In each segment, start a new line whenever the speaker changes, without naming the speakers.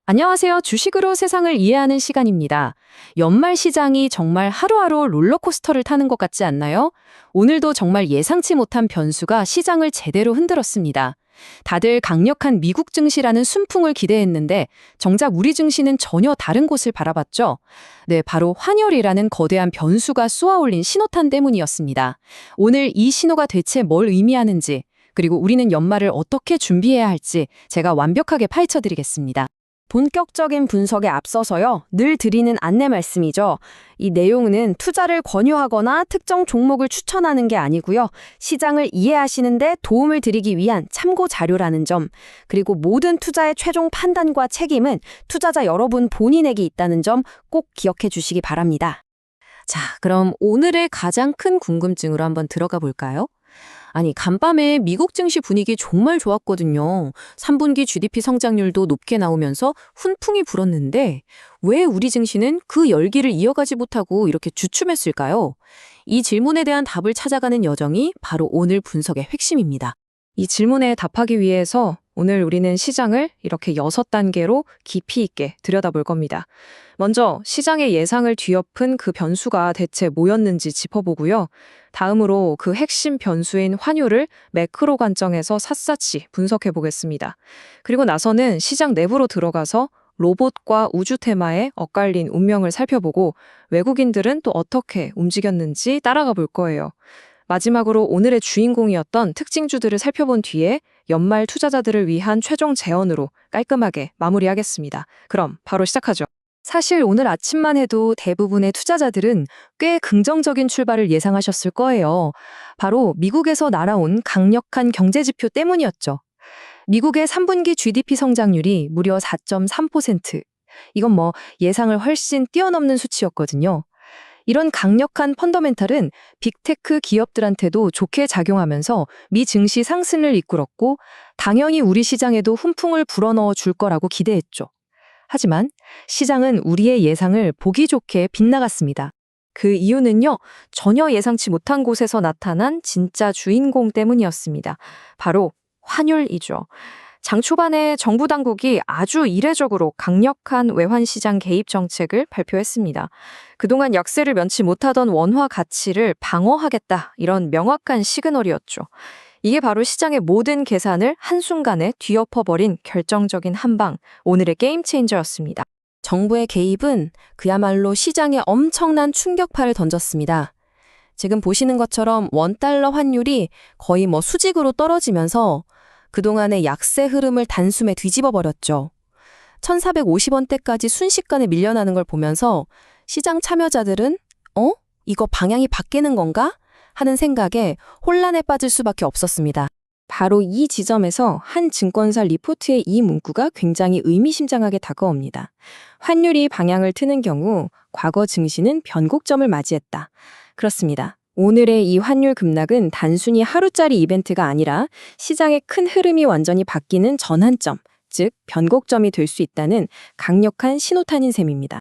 안녕하세요. 주식으로 세상을 이해하는 시간입니다. 연말 시장이 정말 하루하루 롤러코스터를 타는 것 같지 않나요? 오늘도 정말 예상치 못한 변수가 시장을 제대로 흔들었습니다. 다들 강력한 미국 증시라는 순풍을 기대했는데 정작 우리 증시는 전혀 다른 곳을 바라봤죠. 네, 바로 환율이라는 거대한 변수가 쏘아올린 신호탄 때문이었습니다. 오늘 이 신호가 대체 뭘 의미하는지, 그리고 우리는 연말을 어떻게 준비해야 할지 제가 완벽하게 파헤쳐드리겠습니다. 본격적인 분석에 앞서서요, 늘 드리는 안내 말씀이죠. 이 내용은 투자를 권유하거나 특정 종목을 추천하는 게 아니고요. 시장을 이해하시는데 도움을 드리기 위한 참고 자료라는 점, 그리고 모든 투자의 최종 판단과 책임은 투자자 여러분 본인에게 있다는 점 꼭 기억해 주시기 바랍니다. 자, 그럼 오늘의 가장 큰 궁금증으로 한번 들어가 볼까요? 아니, 간밤에 미국 증시 분위기 정말 좋았거든요. 3분기 GDP 성장률도 높게 나오면서 훈풍이 불었는데 왜 우리 증시는 그 열기를 이어가지 못하고 이렇게 주춤했을까요? 이 질문에 대한 답을 찾아가는 여정이 바로 오늘 분석의 핵심입니다. 이 질문에 답하기 위해서 오늘 우리는 시장을 이렇게 6단계로 깊이 있게 들여다볼 겁니다. 먼저 시장의 예상을 뒤엎은 그 변수가 대체 뭐였는지 짚어보고요. 다음으로 그 핵심 변수인 환율을 매크로 관점에서 샅샅이 분석해 보겠습니다. 그리고 나서는 시장 내부로 들어가서 로봇과 우주 테마에 엇갈린 운명을 살펴보고 외국인들은 또 어떻게 움직였는지 따라가 볼 거예요. 마지막으로 오늘의 주인공이었던 특징주들을 살펴본 뒤에 연말 투자자들을 위한 최종 제언으로 깔끔하게 마무리하겠습니다. 그럼 바로 시작하죠. 사실 오늘 아침만 해도 대부분의 투자자들은 꽤 긍정적인 출발을 예상하셨을 거예요. 바로 미국에서 날아온 강력한 경제지표 때문이었죠. 미국의 3분기 GDP 성장률이 무려 4.3%. 이건 예상을 훨씬 뛰어넘는 수치였거든요. 이런 강력한 펀더멘탈은 빅테크 기업들한테도 좋게 작용하면서 미 증시 상승을 이끌었고 당연히 우리 시장에도 훈풍을 불어넣어 줄 거라고 기대했죠. 하지만 시장은 우리의 예상을 보기 좋게 빗나갔습니다. 그 이유는요, 전혀 예상치 못한 곳에서 나타난 진짜 주인공 때문이었습니다. 바로 환율이죠. 장 초반에 정부 당국이 아주 이례적으로 강력한 외환시장 개입 정책을 발표했습니다. 그동안 약세를 면치 못하던 원화 가치를 방어하겠다, 이런 명확한 시그널이었죠. 이게 바로 시장의 모든 계산을 한순간에 뒤엎어버린 결정적인 한방, 오늘의 게임 체인저였습니다. 정부의 개입은 그야말로 시장에 엄청난 충격파를 던졌습니다. 지금 보시는 것처럼 원달러 환율이 거의 수직으로 떨어지면서 그동안의 약세 흐름을 단숨에 뒤집어 버렸죠. 1,450원대까지 순식간에 밀려나는 걸 보면서 시장 참여자들은 이거 방향이 바뀌는 건가? 하는 생각에 혼란에 빠질 수밖에 없었습니다. 바로 이 지점에서 한 증권사 리포트의 이 문구가 굉장히 의미심장하게 다가옵니다. 환율이 방향을 트는 경우 과거 증시는 변곡점을 맞이했다. 그렇습니다. 오늘의 이 환율 급락은 단순히 하루짜리 이벤트가 아니라 시장의 큰 흐름이 완전히 바뀌는 전환점, 즉 변곡점이 될 수 있다는 강력한 신호탄인 셈입니다.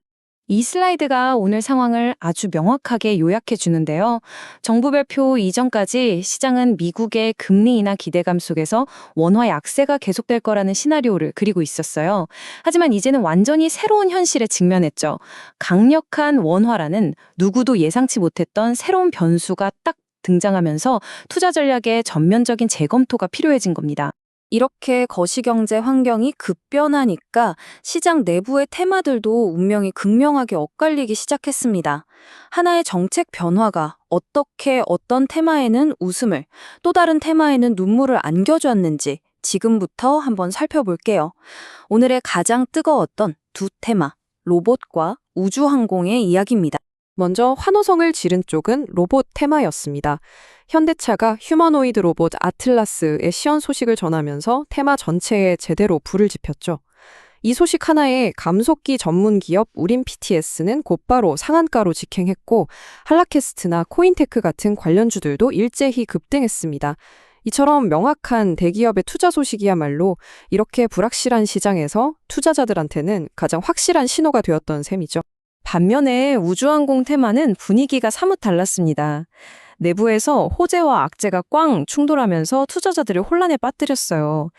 이 슬라이드가 오늘 상황을 아주 명확하게 요약해 주는데요. 정부 발표 이전까지 시장은 미국의 금리 인하 기대감 속에서 원화 약세가 계속될 거라는 시나리오를 그리고 있었어요. 하지만 이제는 완전히 새로운 현실에 직면했죠. 강력한 원화라는 누구도 예상치 못했던 새로운 변수가 딱 등장하면서 투자 전략의 전면적인 재검토가 필요해진 겁니다. 이렇게 거시경제 환경이 급변하니까 시장 내부의 테마들도 운명이 극명하게 엇갈리기 시작했습니다. 하나의 정책 변화가 어떻게 어떤 테마에는 웃음을, 또 다른 테마에는 눈물을 안겨주었는지 지금부터 한번 살펴볼게요. 오늘의 가장 뜨거웠던 두 테마, 로봇과 우주항공의 이야기입니다. 먼저 환호성을 지른 쪽은 로봇 테마였습니다. 현대차가 휴머노이드 로봇 아틀라스의 시연 소식을 전하면서 테마 전체에 제대로 불을 지폈죠. 이 소식 하나에 감속기 전문 기업 우림 PTS는 곧바로 상한가로 직행했고 할라캐스트나 코인테크 같은 관련주들도 일제히 급등했습니다. 이처럼 명확한 대기업의 투자 소식이야말로 이렇게 불확실한 시장에서 투자자들한테는 가장 확실한 신호가 되었던 셈이죠. 반면에 우주항공 테마는 분위기가 사뭇 달랐습니다. 내부에서 호재와 악재가 꽝 충돌하면서 투자자들을 혼란에 빠뜨렸어요.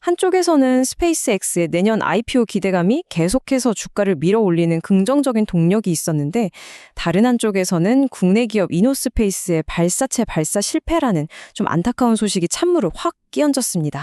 한쪽에서는 스페이스X의 내년 IPO 기대감이 계속해서 주가를 밀어올리는 긍정적인 동력이 있었는데 다른 한쪽에서는 국내 기업 이노스페이스의 발사체 발사 실패라는 좀 안타까운 소식이 찬물을 확 끼얹었습니다.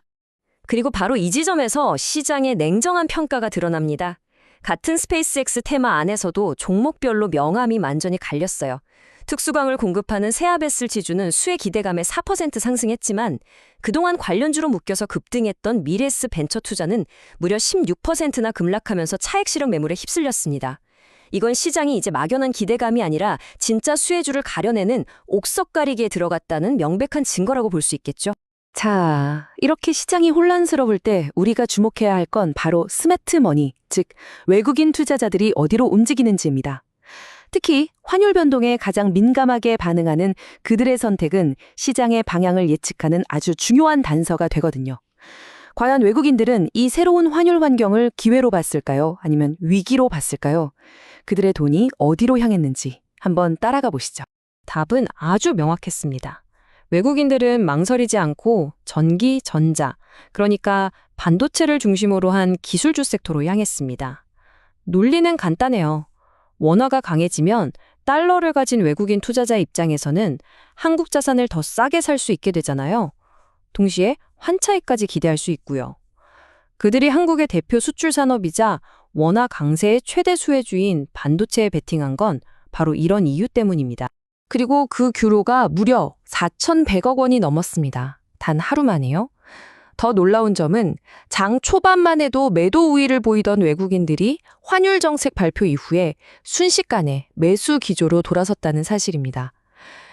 그리고 바로 이 지점에서 시장의 냉정한 평가가 드러납니다. 같은 스페이스X 테마 안에서도 종목별로 명암이 완전히 갈렸어요. 특수광을 공급하는 세아베슬 지주는 수혜 기대감에 4% 상승했지만 그동안 관련주로 묶여서 급등했던 미래스 벤처 투자는 무려 16%나 급락하면서 차익 실현 매물에 휩쓸렸습니다. 이건 시장이 이제 막연한 기대감이 아니라 진짜 수혜주를 가려내는 옥석 가리기에 들어갔다는 명백한 증거라고 볼 수 있겠죠.
자, 이렇게 시장이 혼란스러울 때 우리가 주목해야 할 건 바로 스마트 머니, 즉 외국인 투자자들이 어디로 움직이는지입니다. 특히 환율 변동에 가장 민감하게 반응하는 그들의 선택은 시장의 방향을 예측하는 아주 중요한 단서가 되거든요. 과연 외국인들은 이 새로운 환율 환경을 기회로 봤을까요? 아니면 위기로 봤을까요? 그들의 돈이 어디로 향했는지 한번 따라가 보시죠.
답은 아주 명확했습니다. 외국인들은 망설이지 않고 전기, 전자, 그러니까 반도체를 중심으로 한 기술주 섹터로 향했습니다. 논리는 간단해요. 원화가 강해지면 달러를 가진 외국인 투자자 입장에서는 한국 자산을 더 싸게 살 수 있게 되잖아요. 동시에 환차익까지 기대할 수 있고요. 그들이 한국의 대표 수출 산업이자 원화 강세의 최대 수혜주인 반도체에 베팅한 건 바로 이런 이유 때문입니다. 그리고 그 규모가 무려 4,100억 원이 넘었습니다. 단 하루 만에요. 더 놀라운 점은 장 초반만 해도 매도 우위를 보이던 외국인들이 환율 정책 발표 이후에 순식간에 매수 기조로 돌아섰다는 사실입니다.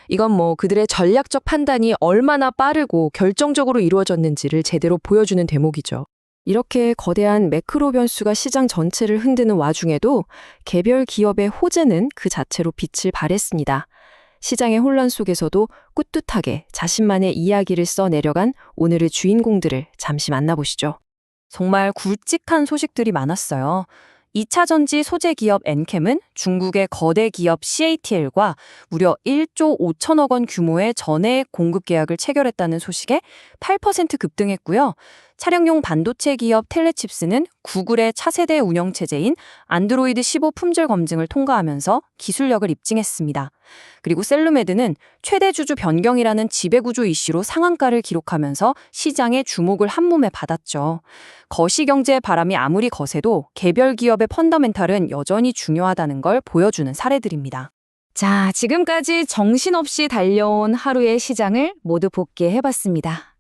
이건 그들의 전략적 판단이 얼마나 빠르고 결정적으로 이루어졌는지를 제대로 보여주는 대목이죠. 이렇게 거대한 매크로 변수가 시장 전체를 흔드는 와중에도 개별 기업의 호재는 그 자체로 빛을 발했습니다. 시장의 혼란 속에서도 꿋꿋하게 자신만의 이야기를 써내려간 오늘의 주인공들을 잠시 만나보시죠. 정말 굵직한 소식들이 많았어요. 2차 전지 소재 기업 엔캠은 중국의 거대 기업 CATL과 무려 1조 5천억 원 규모의 전해액 공급 계약을 체결했다는 소식에 8% 급등했고요. 차량용 반도체 기업 텔레칩스는 구글의 차세대 운영체제인 안드로이드 15 품질 검증을 통과하면서 기술력을 입증했습니다. 그리고 셀루메드는 최대 주주 변경이라는 지배구조 이슈로 상한가를 기록하면서 시장의 주목을 한몸에 받았죠. 거시경제의 바람이 아무리 거세도 개별 기업의 펀더멘탈은 여전히 중요하다는 걸 보여주는 사례들입니다. 자, 지금까지 정신없이 달려온 하루의 시장을 모두 복귀해봤습니다.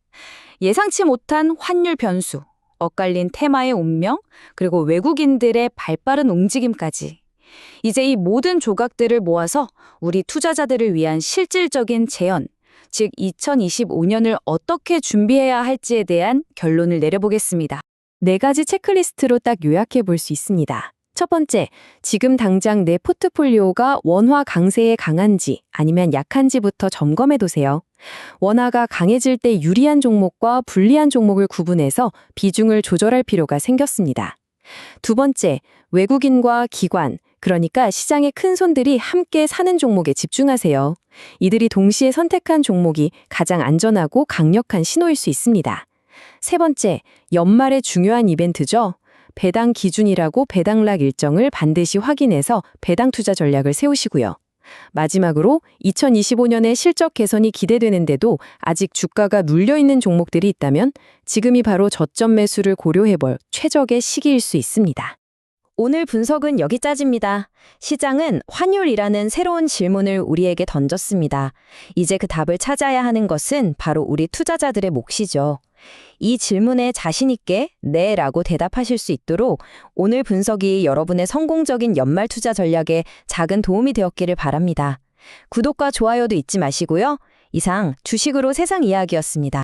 예상치 못한 환율 변수, 엇갈린 테마의 운명, 그리고 외국인들의 발빠른 움직임까지. 이제 이 모든 조각들을 모아서 우리 투자자들을 위한 실질적인 재현, 즉 2025년을 어떻게 준비해야 할지에 대한 결론을 내려보겠습니다. 4가지 체크리스트로 딱 요약해 볼 수 있습니다. 첫 번째, 지금 당장 내 포트폴리오가 원화 강세에 강한지 아니면 약한지부터 점검해 두세요. 원화가 강해질 때 유리한 종목과 불리한 종목을 구분해서 비중을 조절할 필요가 생겼습니다. 두 번째, 외국인과 기관, 그러니까 시장의 큰 손들이 함께 사는 종목에 집중하세요. 이들이 동시에 선택한 종목이 가장 안전하고 강력한 신호일 수 있습니다. 세 번째, 연말의 중요한 이벤트죠. 배당 기준이라고 배당락 일정을 반드시 확인해서 배당 투자 전략을 세우시고요. 마지막으로 2025년에 실적 개선이 기대되는데도 아직 주가가 눌려있는 종목들이 있다면 지금이 바로 저점 매수를 고려해볼 최적의 시기일 수 있습니다. 오늘 분석은 여기까지입니다. 시장은 환율이라는 새로운 질문을 우리에게 던졌습니다. 이제 그 답을 찾아야 하는 것은 바로 우리 투자자들의 몫이죠. 이 질문에 자신 있게 네라고 대답하실 수 있도록 오늘 분석이 여러분의 성공적인 연말 투자 전략에 작은 도움이 되었기를 바랍니다. 구독과 좋아요도 잊지 마시고요. 이상 주식으로 세상 이야기였습니다.